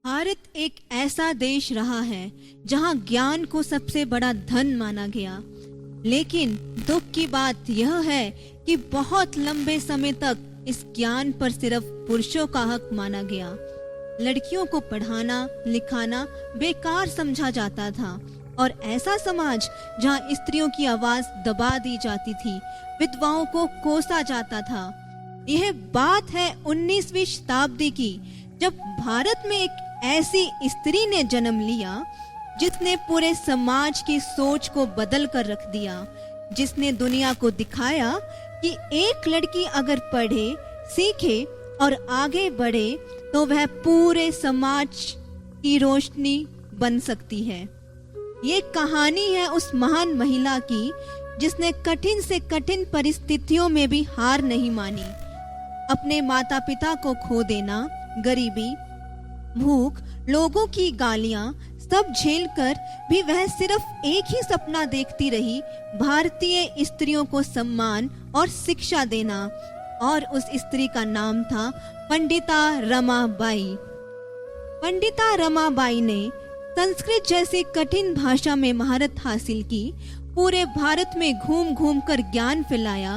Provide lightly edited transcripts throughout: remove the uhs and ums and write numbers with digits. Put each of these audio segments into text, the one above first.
भारत एक ऐसा देश रहा है जहां ज्ञान को सबसे बड़ा धन माना गया। लेकिन दुख की बात यह है कि बहुत लंबे समय तक इस ज्ञान पर सिर्फ पुरुषों का हक माना गया। लड़कियों को पढ़ाना लिखाना बेकार समझा जाता था और ऐसा समाज जहां स्त्रियों की आवाज दबा दी जाती थी, विधवाओं को कोसा जाता था। यह बात है 19वीं शताब्दी की, जब भारत में एक ऐसी स्त्री ने जन्म लिया जिसने पूरे समाज की सोच को बदल कर रख दिया, जिसने दुनिया को दिखाया कि एक लड़की अगर पढ़े सीखे और आगे बढ़े तो वह पूरे समाज की रोशनी बन सकती है। ये कहानी है उस महान महिला की जिसने कठिन से कठिन परिस्थितियों में भी हार नहीं मानी। अपने माता पिता को खो देना, गरीबी, भूख, लोगों की गालियां सब झेलकर भी वह सिर्फ एक ही सपना देखती रही, भारतीय स्त्रियों को सम्मान और शिक्षा देना। और उस स्त्री का नाम था पंडिता रमाबाई। पंडिता रमाबाई ने संस्कृत जैसी कठिन भाषा में महारत हासिल की, पूरे भारत में घूम घूम कर ज्ञान फैलाया,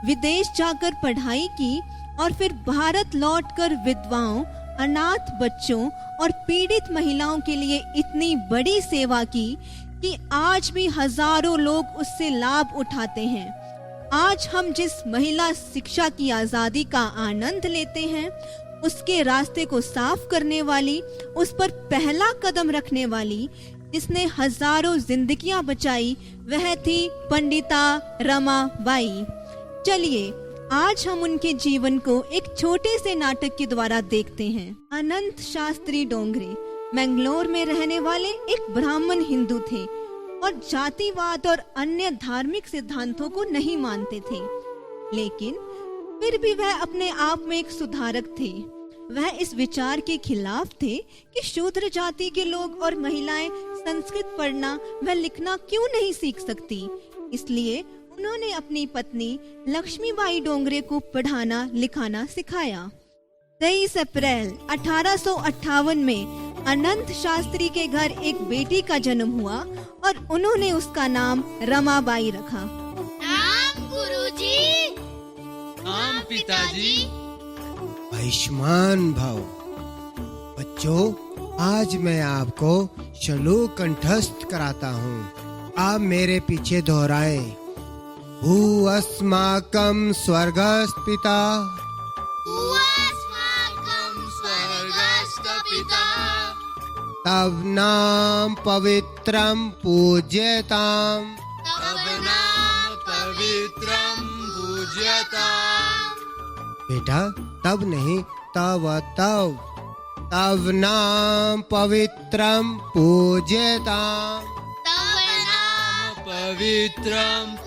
विदेश जाकर पढ़ाई की और फिर भारत लौटकर विधवाओं, अनाथ बच्चों और पीड़ित महिलाओं के लिए इतनी बड़ी सेवा की कि आज भी हजारों लोग उससे लाभ उठाते हैं। आज हम जिस महिला शिक्षा की आजादी का आनंद लेते हैं, उसके रास्ते को साफ करने वाली, उस पर पहला कदम रखने वाली, जिसने हजारों जिंदगियां बचाई, वह थी पंडिता रमाबाई। चलिए आज हम उनके जीवन को एक छोटे से नाटक के द्वारा देखते हैं। अनंत शास्त्री डोंगरे मैंगलोर में रहने वाले एक ब्राह्मण हिंदू थे और जातिवाद और अन्य धार्मिक सिद्धांतों को नहीं मानते थे, लेकिन फिर भी वह अपने आप में एक सुधारक थे। वह इस विचार के खिलाफ थे कि शूद्र जाति के लोग और महिलाएं संस्कृत पढ़ना व लिखना क्यों नहीं सीख सकती। इसलिए उन्होंने अपनी पत्नी लक्ष्मीबाई डोंगरे को पढ़ाना लिखाना सिखाया। 23 अप्रैल 1858 में अनंत शास्त्री के घर एक बेटी का जन्म हुआ और उन्होंने उसका नाम रमाबाई रखा। नाम गुरुजी। नाम पिताजी। आयुष्मान भव। बच्चों, आज मैं आपको श्लोक कंठस्थ कराता हूँ। आप मेरे पीछे दोहराए। भू अस्माकं स्वर्गस्थ पिता, तव नाम पवित्रं पूज्यताम्, बेटा तब नहीं तव तव, तव नाम पवित्रं पूज्यताम्, पवित्रम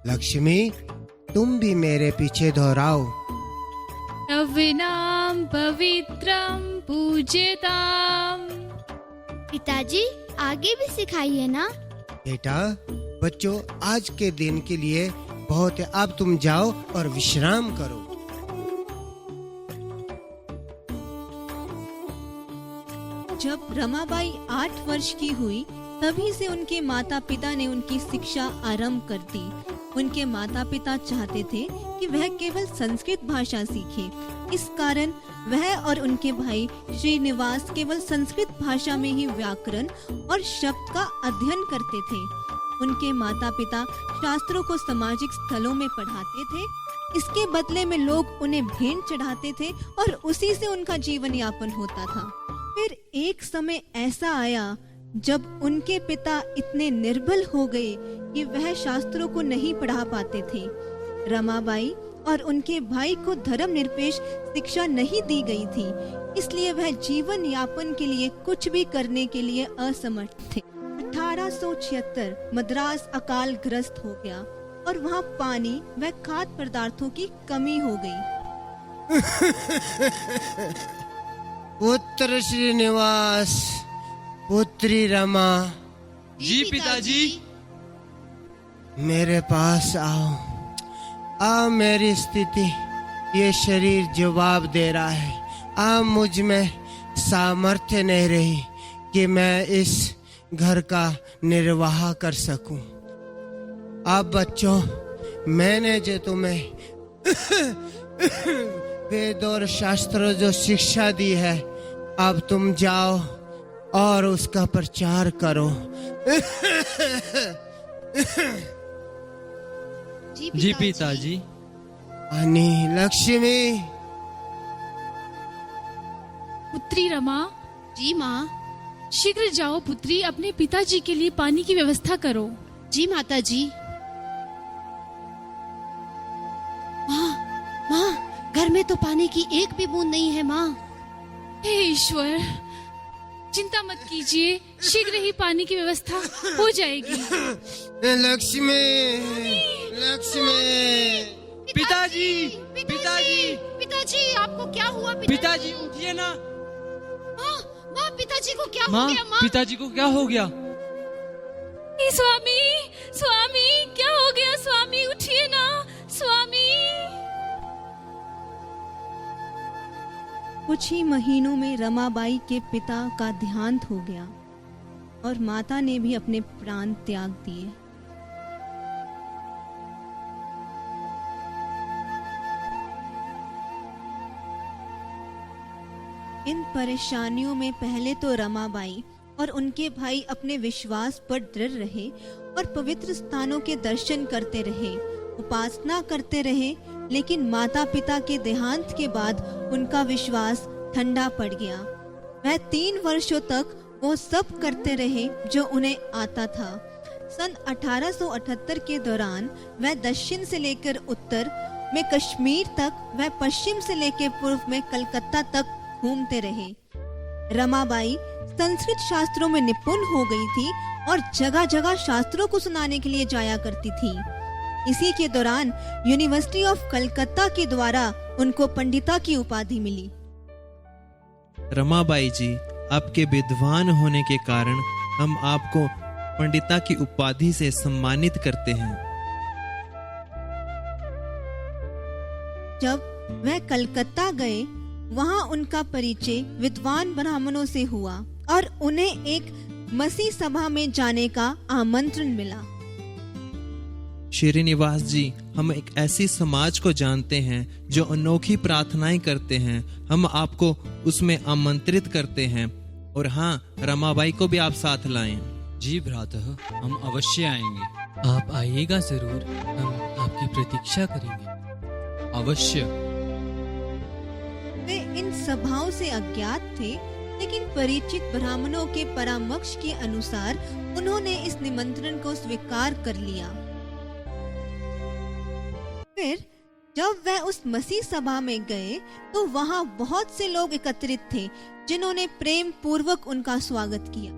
लक्ष्मी तुम भी मेरे पीछे दोहराओ। तव नाम पवित्रम पूज्यताम। पिताजी आगे भी सिखाइए ना। बेटा बच्चों, आज के दिन के लिए बहुत है, अब तुम जाओ और विश्राम करो। जब रमाबाई 8 वर्ष की हुई, तभी से उनके माता पिता ने उनकी शिक्षा आरंभ कर दी। उनके माता पिता चाहते थे कि वह केवल संस्कृत भाषा सीखे। इस कारण वह और उनके भाई श्रीनिवास केवल संस्कृत भाषा में ही व्याकरण और शब्द का अध्ययन करते थे। उनके माता पिता शास्त्रों को सामाजिक स्थलों में पढ़ाते थे। इसके बदले में लोग उन्हें भेंट चढ़ाते थे और उसी से उनका जीवन यापन होता था। फिर एक समय ऐसा आया जब उनके पिता इतने निर्बल हो गए कि वह शास्त्रों को नहीं पढ़ा पाते थे। रमाबाई और उनके भाई को धर्मनिरपेक्ष शिक्षा नहीं दी गई थी, इसलिए वह जीवन यापन के लिए कुछ भी करने के लिए असमर्थ थे। 1876 मद्रास अकाल ग्रस्त हो गया और वहाँ पानी व खाद्य पदार्थों की कमी हो गई। पुत्र श्रीनिवास, पुत्री रमा, जी पिताजी। मेरे पास आओ। मेरी स्थिति, ये शरीर जवाब दे रहा है। अब मुझ में सामर्थ्य नहीं रही कि मैं इस घर का निर्वाह कर सकूं। अब बच्चों, मैंने जो तुम्हें वेद और शास्त्र जो शिक्षा दी है, अब तुम जाओ और उसका प्रचार करो। जी पिताजी। अनि लक्ष्मी। पुत्री रमा, जी माँ। शीघ्र जाओ पुत्री, अपने पिताजी के लिए पानी की व्यवस्था करो। जी माता जी। माँ, घर में तो पानी की एक भी बूंद नहीं है माँ। हे ईश्वर, चिंता मत कीजिए, शीघ्र ही पानी की व्यवस्था हो जाएगी। लक्ष्मी, लक्ष्मी। पिताजी, पिताजी, पिताजी, आपको क्या हुआ? पिताजी उठिए ना। माँ, पिताजी को क्या हो माँ, गया? माँ, पिताजी को क्या हो गया? स्वामी, स्वामी, क्या हो गया? स्वामी उठिए ना, स्वामी। कुछ ही महीनों में रमाबाई के पिता का देहांत हो गया और माता ने भी अपने प्राण त्याग दिए। इन परेशानियों में पहले तो रमाबाई और उनके भाई अपने विश्वास पर दृढ़ रहे और पवित्र स्थानों के दर्शन करते रहे, उपासना करते रहे, लेकिन माता पिता के देहांत के बाद उनका विश्वास ठंडा पड़ गया। वह 3 वर्षों तक वो सब करते रहे जो उन्हें आता था। सन 1878 के दौरान वह दक्षिण से लेकर उत्तर में कश्मीर तक, वह पश्चिम से लेकर पूर्व में कलकत्ता तक घूमते रहे। रमाबाई संस्कृत शास्त्रों में निपुण हो गई थी और जगह जगह शास्त्रों को सुनाने के लिए जाया करती थी। इसी के दौरान यूनिवर्सिटी ऑफ कलकत्ता के द्वारा उनको पंडिता की उपाधि मिली। रमाबाई जी, आपके विद्वान होने के कारण हम आपको पंडिता की उपाधि से सम्मानित करते हैं। जब वह कलकत्ता गए, वहां उनका परिचय विद्वान ब्राह्मणों से हुआ और उन्हें एक मसीह सभा में जाने का आमंत्रण मिला। श्रीनिवास जी, हम एक ऐसी समाज को जानते हैं जो अनोखी प्रार्थनाएं करते हैं। हम आपको उसमें आमंत्रित करते हैं और हाँ, रमाबाई को भी आप साथ लाएं। जी भ्रातः, हम अवश्य आएंगे। आप आइएगा जरूर, हम आपकी प्रतीक्षा करेंगे। अवश्य। वे इन सभाओं से अज्ञात थे, लेकिन परिचित ब्राह्मणों के परामर्श के अनुसार उन्होंने इस निमंत्रण को स्वीकार कर लिया। फिर जब वह उस मसीह सभा में गए तो वहां बहुत से लोग एकत्रित थे जिन्होंने प्रेम पूर्वक उनका स्वागत किया।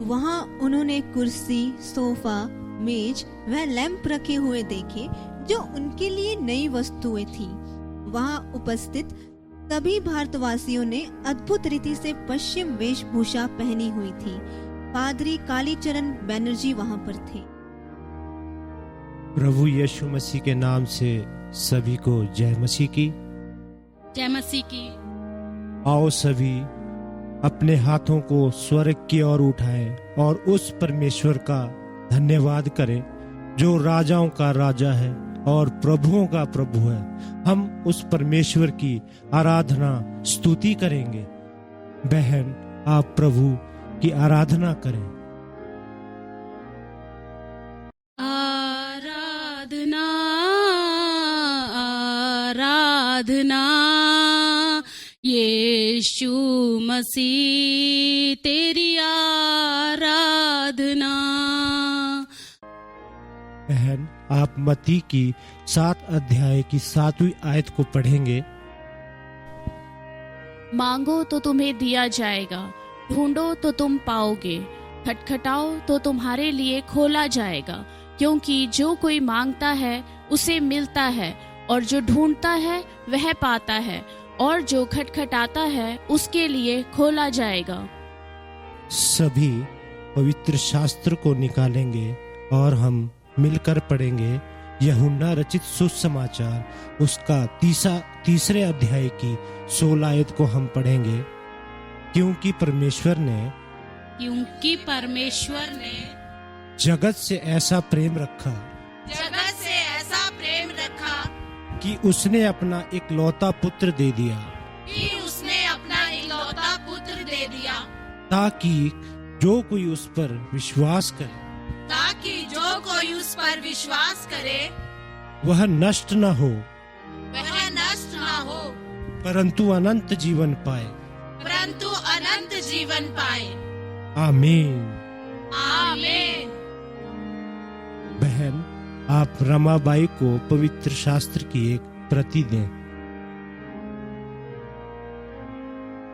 वहां उन्होंने कुर्सी, सोफा, मेज व लैंप रखे हुए देखे जो उनके लिए नई वस्तुएं थी। वहां उपस्थित सभी भारतवासियों ने अद्भुत रीति से पश्चिम वेशभूषा पहनी हुई थी। पादरी कालीचरण बैनर्जी वहां पर थे। प्रभु यीशु मसीह के नाम से सभी को जय मसीह की। जय मसीह की। आओ सभी अपने हाथों को स्वर्ग की ओर उठाएं और उस परमेश्वर का धन्यवाद करें जो राजाओं का राजा है और प्रभुओं का प्रभु है। हम उस परमेश्वर की आराधना स्तुति करेंगे। बहन, आप प्रभु की आराधना करें। आराधना, आराधना, यीशु मसीह तेरी आराधना। बहन, आप मत्ती की 7 अध्याय की 7वीं आयत को पढ़ेंगे। मांगो तो तुम्हें दिया जाएगा, ढूंढो तो तुम पाओगे, खटखटाओ तो तुम्हारे लिए खोला जाएगा। क्योंकि जो कोई मांगता है उसे मिलता है, और जो ढूंढता है वह पाता है, और जो खटखटाता है उसके लिए खोला जाएगा। सभी पवित्र शास्त्र को निकालेंगे और हम मिलकर पढ़ेंगे। यूहन्ना रचित सुसमाचार उसका तीसरे अध्याय की 16 आयत को हम पढ़ेंगे। क्योंकि परमेश्वर ने जगत से ऐसा प्रेम रखा कि उसने अपना इकलौता पुत्र दे दिया ताकि जो कोई उस पर विश्वास करे वह नष्ट न हो परंतु अनंत जीवन पाए। आमीन। बहन, आप रमाबाई को पवित्र शास्त्र की एक प्रति दें।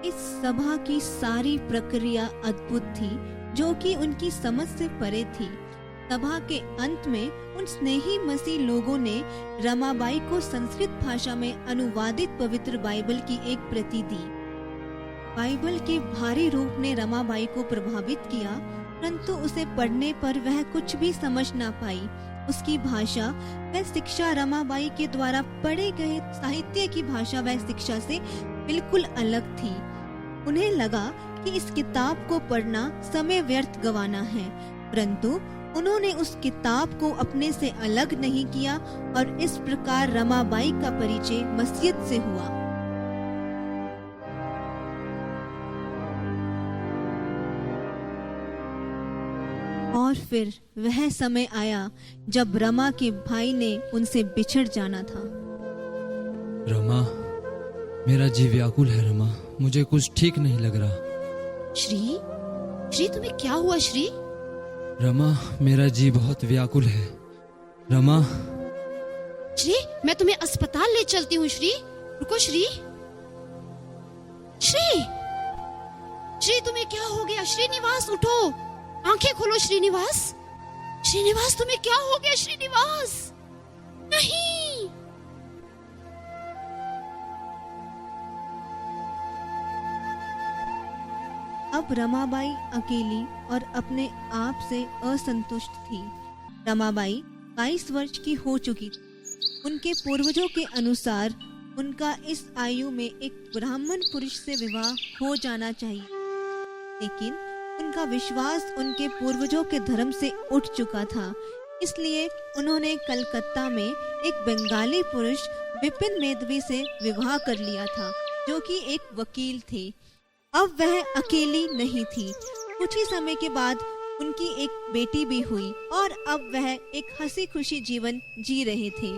इस सभा की सारी प्रक्रिया अद्भुत थी, जो कि उनकी समझ से परे थी। सभा के अंत में उन स्नेही मसीह लोगों ने रमाबाई को संस्कृत भाषा में अनुवादित पवित्र बाइबल की एक प्रति दी। बाइबल के भारी रूप ने रमाबाई को प्रभावित किया, परंतु उसे पढ़ने पर वह कुछ भी समझ ना पाई। उसकी भाषा व शिक्षा रमाबाई के द्वारा पढ़े गए साहित्य की भाषा व शिक्षा से बिल्कुल अलग थी। उन्हें लगा कि इस किताब को पढ़ना समय व्यर्थ गंवाना है, परंतु उन्होंने उस किताब को अपने से अलग नहीं किया और इस प्रकार रमाबाई का परिचय मसीहत से हुआ। और फिर वह समय आया जब रमा के भाई ने उनसे बिछड़ जाना था। रमा, मेरा जी व्याकुल है रमा, मुझे कुछ ठीक नहीं लग रहा। श्री तुम्हें क्या हुआ श्री? रमा, मेरा जी बहुत व्याकुल है। रमा। श्री, मैं तुम्हें अस्पताल ले चलती हूँ। श्री रुको। श्री तुम्हें क्या हो गया? श्रीनिवास उठो, आंखें खोलो। श्रीनिवास तुम्हें क्या हो गया? श्रीनिवास नहीं। अब रमाबाई अकेली और अपने आप से असंतुष्ट थी। रमाबाई 22 वर्ष की हो चुकी थी। उनके पूर्वजों के अनुसार उनका इस आयु में एक ब्राह्मण पुरुष से विवाह हो जाना चाहिए, लेकिन उनका विश्वास उनके पूर्वजों के धर्म से उठ चुका था। इसलिए उन्होंने कलकत्ता में एक बंगाली पुरुष विपिन मेधवी से विवाह कर लिया था, जो कि एक वकील थे। अब वह अकेली नहीं थी। कुछ ही समय के बाद उनकी एक बेटी भी हुई और अब वह एक हंसी खुशी जीवन जी रहे थे।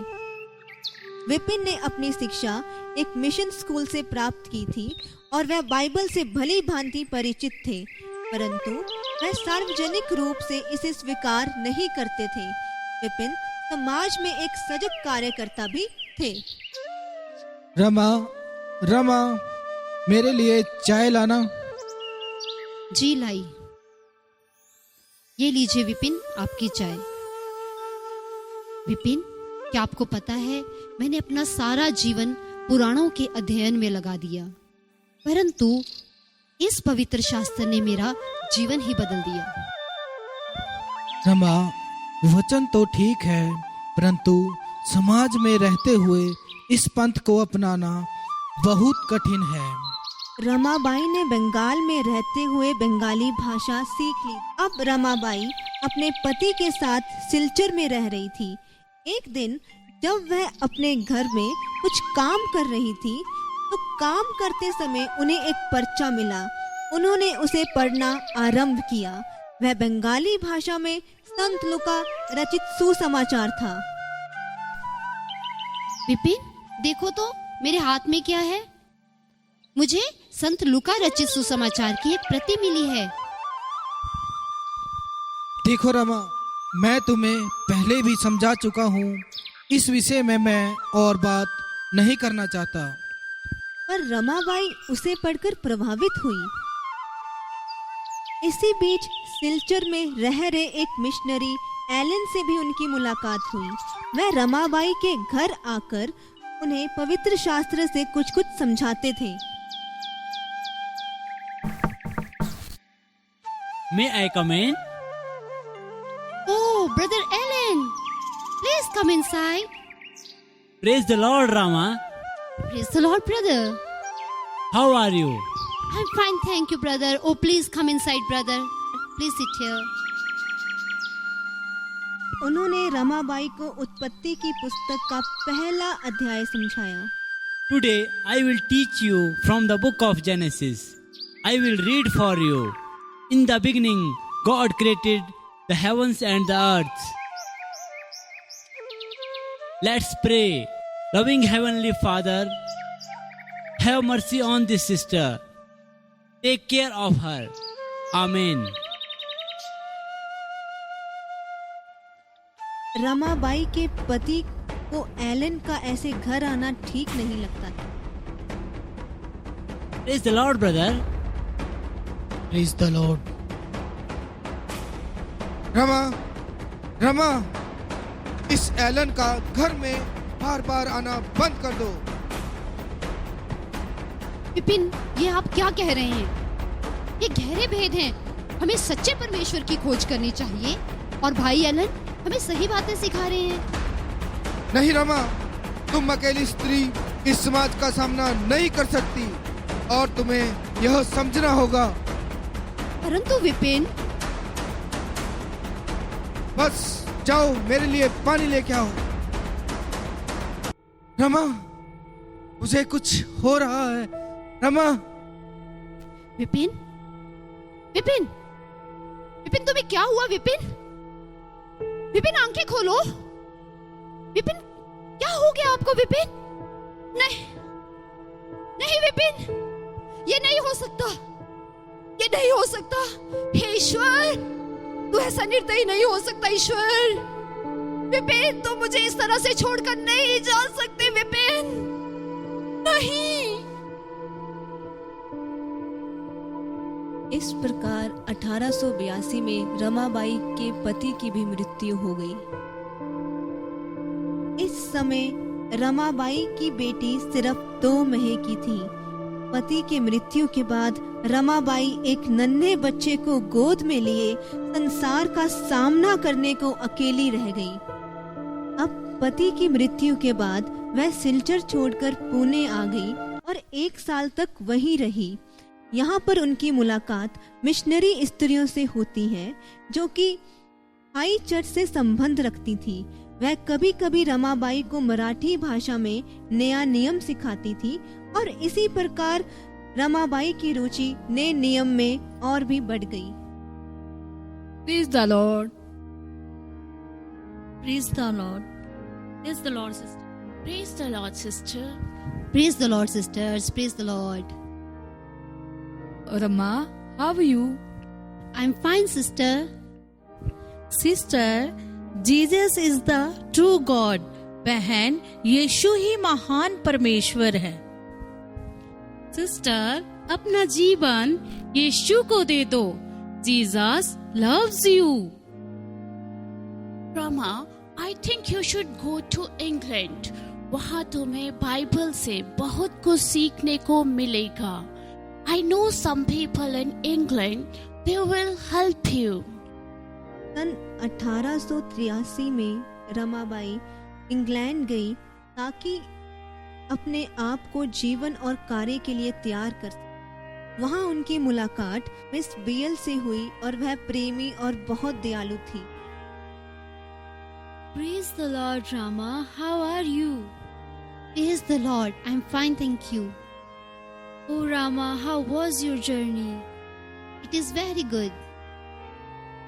विपिन ने अपनी शिक्षा एक मिशन स्कूल से प्राप्त की थी और वह बाइबल से भली भांति परिचित थे, परंतु वह सार्वजनिक रूप से इसे स्वीकार नहीं करते थे। विपिन समाज में एक सजग कार्यकर्ता भी थे। रमा, मेरे लिए चाय लाना। जी लाई। ये लीजिए विपिन, आपकी चाय। विपिन, क्या आपको पता है, मैंने अपना सारा जीवन पुराणों के अध्ययन में लगा दिया, परंतु इस पवित्र शास्त्र ने मेरा जीवन ही बदल दिया। रमा, वचन तो ठीक है, परंतु समाज में रहते हुए इस पंथ को अपनाना बहुत कठिन है। रमाबाई ने बंगाल में रहते हुए बंगाली भाषा सीख ली। अब रमाबाई अपने पति के साथ सिलचर में रह रही थी। एक दिन जब वह अपने घर में कुछ काम कर रही थी, तो काम करते समय उन्हें एक पर्चा मिला। उन्होंने उसे पढ़ना आरंभ किया। वह बंगाली भाषा में संत लूका रचित सुसमाचार था। विपिन, देखो तो मेरे हाथ में क्या है। मुझे संत लूका रचित सुसमाचार की एक प्रति मिली है। देखो रमा, मैं तुम्हें पहले भी समझा चुका हूँ, इस विषय में मैं और बात नहीं करना चाहता। पर रमाबाई उसे पढ़कर प्रभावित हुई। इसी बीच सिलचर में रह रहे एक मिशनरी एलन से भी उनकी मुलाकात हुई। वह रमाबाई के घर आकर उन्हें पवित्र शास्त्र से कुछ समझाते थे। May I come in? Oh, brother Ellen, please come inside. Praise the Lord, Rama. Praise the Lord, brother. How are you? I'm fine, thank you, brother. Oh, please come inside, brother. Please sit here. उन्होंने रमाबाई को उत्पत्ति की पुस्तक का पहला अध्याय समझाया। Today I will teach you from the book of Genesis. I will read for you. In the beginning, God created the heavens and the earth. Let's pray. Loving Heavenly Father, have mercy on this sister. Take care of her. Amen. Ramabai के पति को Elon का ऐसे घर आना ठीक नहीं लगता था। Praise the Lord, brother. Praise the Lord. Rama, इस एलन का घर में बार बार आना बंद कर दो। विपिन, ये आप क्या कह रहे हैं? ये गहरे भेद हैं। हमें सच्चे परमेश्वर की खोज करनी चाहिए और भाई एलन हमें सही बातें सिखा रहे हैं। नहीं रमा, तुम अकेली स्त्री इस समाज का सामना नहीं कर सकती और तुम्हें यह समझना होगा। परंतु विपिन, बस जाओ, मेरे लिए पानी लेके आओ। रमा, मुझे कुछ हो रहा है। रमा। विपिन, विपिन, विपिन तुम्हें क्या हुआ? विपिन, विपिन आंखें खोलो। विपिन, क्या हो गया आपको? विपिन, नहीं, नहीं विपिन, ये नहीं हो सकता, ये नहीं हो सकता। हे ईश्वर, तू ऐसा निर्दयी नहीं हो सकता। ईश्वर, विपिन तुम मुझे इस तरह से छोड़कर नहीं जा सकते। विपिन, नहीं। इस प्रकार 1882 में रमाबाई के पति की भी मृत्यु हो गई। इस समय रमाबाई की बेटी सिर्फ 2 महीने की थी। पति की मृत्यु के बाद रमाबाई एक नन्हे बच्चे को गोद में लिए संसार का सामना करने को अकेली रह गई। अब पति की मृत्यु के बाद वह सिलचर छोड़कर पुणे आ गई और 1 साल तक वहीं रही। यहाँ पर उनकी मुलाकात मिशनरी स्त्रियों से होती है जो कि हाई चर्च से संबंध रखती थी। वह कभी कभी रमाबाई को मराठी भाषा में नया नियम सिखाती थी और इसी प्रकार रमाबाई की रुचि नए नियम में और भी बढ़ गई। Praise the Lord. Praise the Lord. Praise the Lord, sister. Praise the Lord, sister. Praise the Lord, sisters. Praise the Lord. Rama, how are you? I'm fine, sister. Sister, Jesus is the true God. बहन, यीशु ही महान परमेश्वर है। Sister, अपना जीवन यीशु को दे दो। Jesus loves you. Rama, I think you should go to England. वहाँ तुम्हें बाइबल से बहुत कुछ सीखने को मिलेगा। I know some people in England. They will help you. सन 1883 में रमाबाई इंग्लैंड गई ताकि अपने आप को जीवन और कार्य के लिए तैयार कर सके। वहाँ उनकी मुलाकात मिस बीएल से हुई और वह प्रेमी और बहुत दयालु थी। Praise the Lord, Rama. How are you? Praise the Lord. I'm fine, thank you. Oh, Rama, how was your journey? It is very good.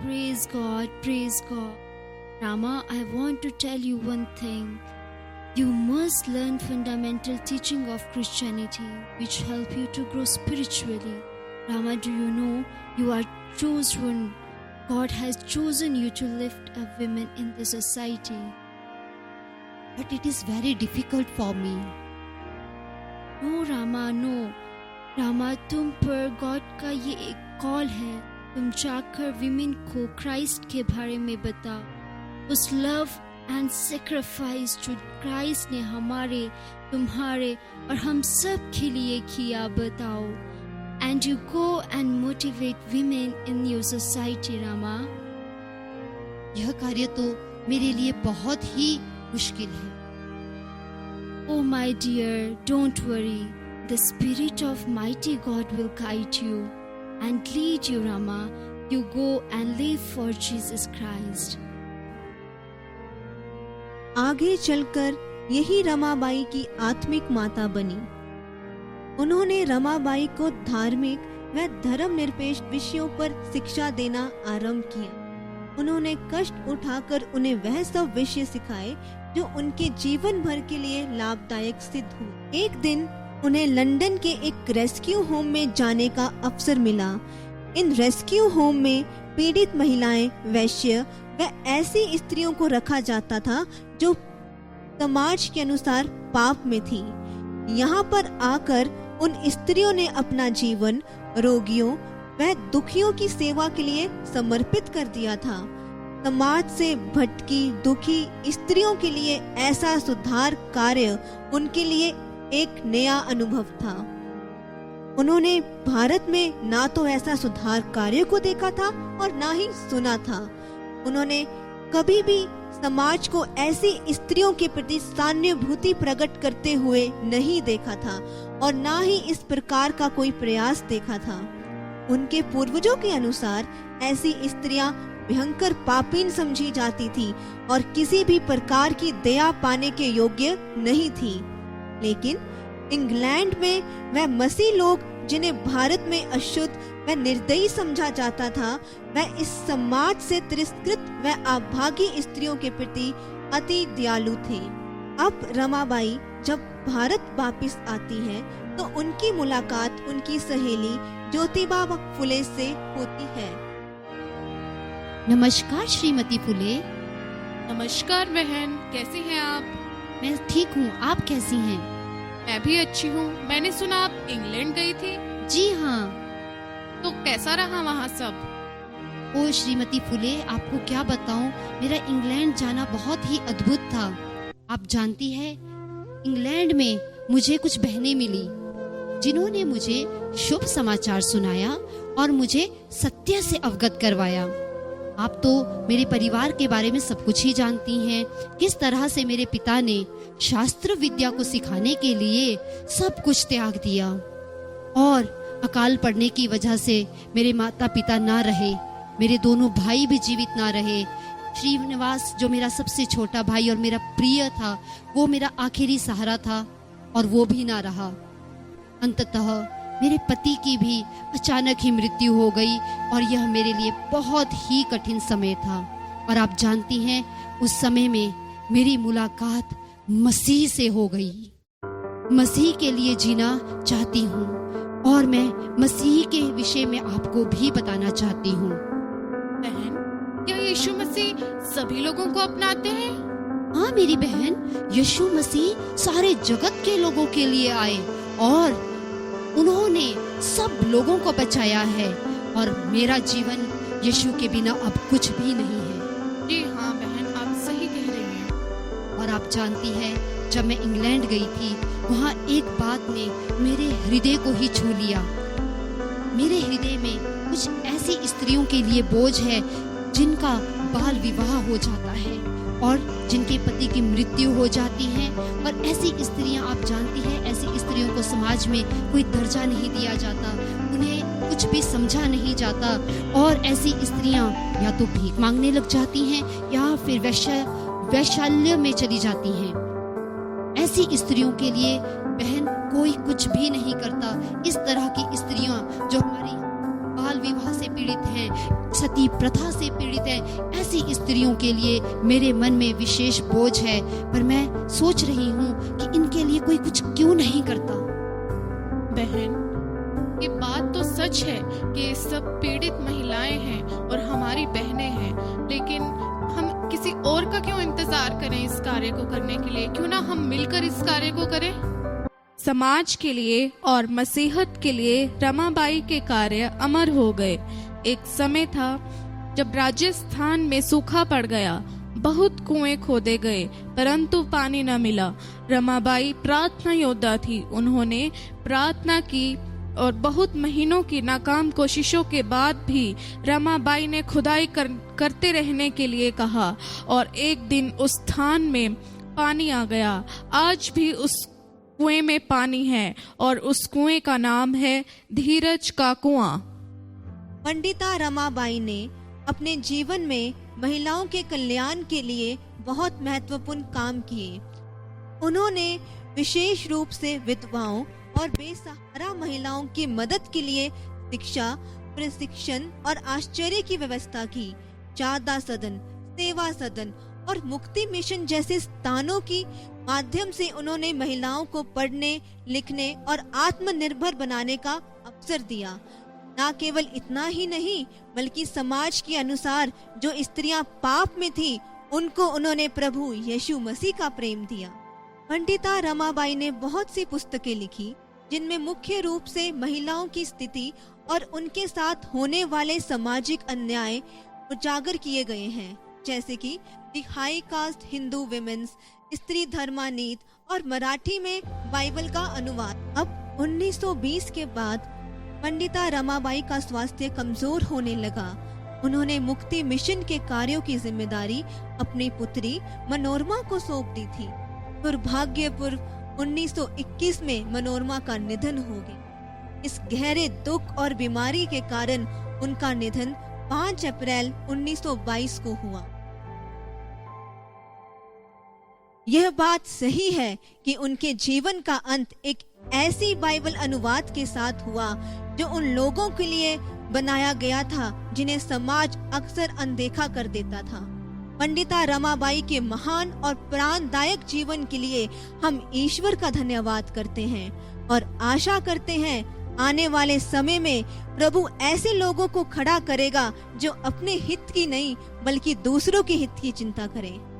Praise God, praise God. Rama, I want to tell you one thing. You must learn fundamental teaching of Christianity, which help you to grow spiritually. Rama, do you know you are chosen? God has chosen you to lift up women in the society. But it is very difficult for me. No, Rama, no. Rama, तुम पर God का ये एक call है। तुम जाकर women को Christ के बारे में बताओ। उस लव एंड सेक्रीफाइस जो क्राइस्ट ने हमारे, तुम्हारे और हम सब के लिए किया बताओ। And you go and motivate women in your society. Rama, यह कार्य तो मेरे लिए बहुत ही मुश्किल है। Oh my dear, don't worry. The Spirit of Mighty God will guide you and lead you, Rama. You go and live for Jesus Christ. आगे चलकर यही रमाबाई की आत्मिक माता बनी। उन्होंने रमाबाई को धार्मिक व धर्मनिरपेक्ष विषयों पर शिक्षा देना आरंभ किया। उन्होंने कष्ट उठाकर उन्हें वह सब विषय सिखाए जो उनके जीवन भर के लिए लाभदायक सिद्ध हुए। एक दिन उन्हें लंदन के एक रेस्क्यू होम में जाने का अवसर मिला। इन रेस्क्यू होम में पीड़ित महिलाएं, वैश्य व ऐसी स्त्रियों को रखा जाता था जो समाज के अनुसार पाप में थी। यहाँ पर आकर उन स्त्रियों ने अपना जीवन रोगियों व दुखियों की सेवा के लिए समर्पित कर दिया था। समाज से भटकी दुखी स्त्रियों के लिए ऐसा सुधार कार्य उनके लिए एक नया अनुभव था। उन्होंने भारत में ना तो ऐसा सुधार कार्य को देखा था और ना ही सुना था। उन्होंने कभी भी समाज को ऐसी स्त्रियों के प्रति सहानुभूति प्रकट करते हुए नहीं देखा था और ना ही इस प्रकार का कोई प्रयास देखा था। उनके पूर्वजों के अनुसार ऐसी स्त्रियां भयंकर पापीन समझी जाती थी और किसी भी प्रकार की दया पाने के योग्य नहीं थी। लेकिन इंग्लैंड में वह मसीह लोग जिन्हें भारत में अशुद्ध व निर्दयी समझा जाता था, वह इस समाज से तिरस्कृत व अभागी स्त्रियों के प्रति अति दयालु थे। अब रमाबाई जब भारत वापस आती है तो उनकी मुलाकात उनकी सहेली ज्योतिबा फुले से होती है। नमस्कार श्रीमती फुले। नमस्कार बहन, कैसी हैं आप? मैं ठीक हूँ, आप कैसी हैं? मैं भी अच्छी हूँ। मैंने सुना आप इंग्लैंड गई थी। जी हाँ। तो कैसा रहा वहाँ सब? ओ श्रीमती फुले, आपको क्या बताऊं, मेरा इंग्लैंड जाना बहुत ही अद्भुत था। आप जानती है, इंग्लैंड में मुझे कुछ बहनें मिली जिन्होंने मुझे शुभ समाचार सुनाया और मुझे सत्य से अवगत करवाया। आप तो मेरे परिवार के बारे में सब कुछ ही जानती हैं, किस तरह से मेरे पिता ने शास्त्र विद्या को सिखाने के लिए सब कुछ त्याग दिया और अकाल पड़ने की वजह से मेरे माता पिता ना रहे, मेरे दोनों भाई भी जीवित ना रहे। श्रीनिवास जो मेरा सबसे छोटा भाई और मेरा प्रिय था, वो मेरा आखिरी सहारा था और वो भी ना रहा। अंततः मेरे पति की भी अचानक ही मृत्यु हो गई और यह मेरे लिए बहुत ही कठिन समय था। और आप जानती हैं, उस समय में मेरी मुलाकात मसीह से हो गई। मसीह के लिए जीना चाहती हूँ और मैं मसीह के विषय में आपको भी बताना चाहती हूँ। बहन, क्या यीशु मसीह सभी लोगों को अपनाते हैं? हाँ मेरी बहन, यीशु मसीह सारे जगत के लोगों के लिए आए और उन्होंने सब लोगों को बचाया है और मेरा जीवन यीशु के बिना अब कुछ भी नहीं है। जी हाँ बहन, आप सही कह रही हैं। और आप जानती हैं, जब मैं इंग्लैंड गई थी, वहाँ एक बात ने मेरे हृदय को ही छू लिया। मेरे हृदय में कुछ ऐसी स्त्रियों के लिए बोझ है जिनका बाल विवाह हो जाता है और जिनके पति की मृत्यु हो जाती है। और ऐसी स्त्रियां, आप जानती हैं, ऐसी स्त्रियों को समाज में कोई दर्जा नहीं दिया जाता, उन्हें कुछ भी समझा नहीं जाता और ऐसी स्त्रियां या तो भीख मांगने लग जाती हैं या फिर वैश्यालय में चली जाती हैं। ऐसी स्त्रियों के लिए बहन कोई कुछ भी नहीं करता। इस तरह की स्त्रियां जो हमारी बाल विवाह से पीड़ित हैं, सती प्रथा से पीड़ित है, ऐसी स्त्रियों के लिए मेरे मन में विशेष बोझ है। पर मैं सोच रही हूँ कि इनके लिए कोई कुछ क्यों नहीं करता। बहन, ये बात तो सच है कि सब पीड़ित महिलाएं हैं और हमारी बहनें हैं, लेकिन हम किसी और का क्यों इंतजार करें इस कार्य को करने के लिए? क्यों ना हम मिलकर इस कार्य को करें? समाज के लिए और मसीहत के लिए रमाबाई के कार्य अमर हो गए। एक समय था जब राजस्थान में सूखा पड़ गया, बहुत कुएं खोदे गए परंतु पानी न मिला। रमाबाई प्रार्थना योद्धा थी। उन्होंने प्रार्थना की और बहुत महीनों की नाकाम कोशिशों के बाद भी रमाबाई ने खुदाई करते रहने के लिए कहा और एक दिन उस स्थान में पानी आ गया। आज भी उस कुएं में पानी है और उस कुएं का नाम है धीरज का कुआं। पंडिता रमाबाई ने अपने जीवन में महिलाओं के कल्याण के लिए बहुत महत्वपूर्ण काम किए। उन्होंने विशेष रूप से विधवाओं और बेसहारा महिलाओं की मदद के लिए शिक्षा, प्रशिक्षण और आश्चर्य की व्यवस्था की। चादा सदन, सेवा सदन और मुक्ति मिशन जैसे स्थानों की माध्यम से उन्होंने महिलाओं को पढ़ने, लिखने और आत्मनिर्भर बनाने का अवसर दिया। न केवल इतना ही नहीं, बल्कि समाज के अनुसार जो स्त्रियां पाप में थी, उनको उन्होंने प्रभु यीशु मसीह का प्रेम दिया। पंडिता रमाबाई ने बहुत सी पुस्तकें लिखी, जिनमें मुख्य रूप से महिलाओं की स्थिति और उनके साथ होने वाले सामाजिक अन्याय उजागर किए गए हैं, जैसे कि the high cast Hindu women's, स्त्री धर्मानीत और मराठी में बाइबल का अनुवाद। अब 1920 के बाद पंडिता रमाबाई का स्वास्थ्य कमजोर होने लगा। उन्होंने मुक्ति मिशन के कार्यों की जिम्मेदारी अपनी पुत्री मनोरमा को सौंप दी थी। दुर्भाग्यपूर्व 1921 में मनोरमा का निधन हो गया। इस गहरे दुख और बीमारी के कारण उनका निधन 5 अप्रैल 1922 को हुआ। यह बात सही है कि उनके जीवन का अंत एक ऐसी बाइबल अनुवाद के साथ हुआ जो उन लोगों के लिए बनाया गया था जिन्हें समाज अक्सर अनदेखा कर देता था। पंडिता रमाबाई के महान और प्राणदायक जीवन के लिए हम ईश्वर का धन्यवाद करते हैं और आशा करते हैं आने वाले समय में प्रभु ऐसे लोगों को खड़ा करेगा जो अपने हित की नहीं बल्कि दूसरों के हित की चिंता करें।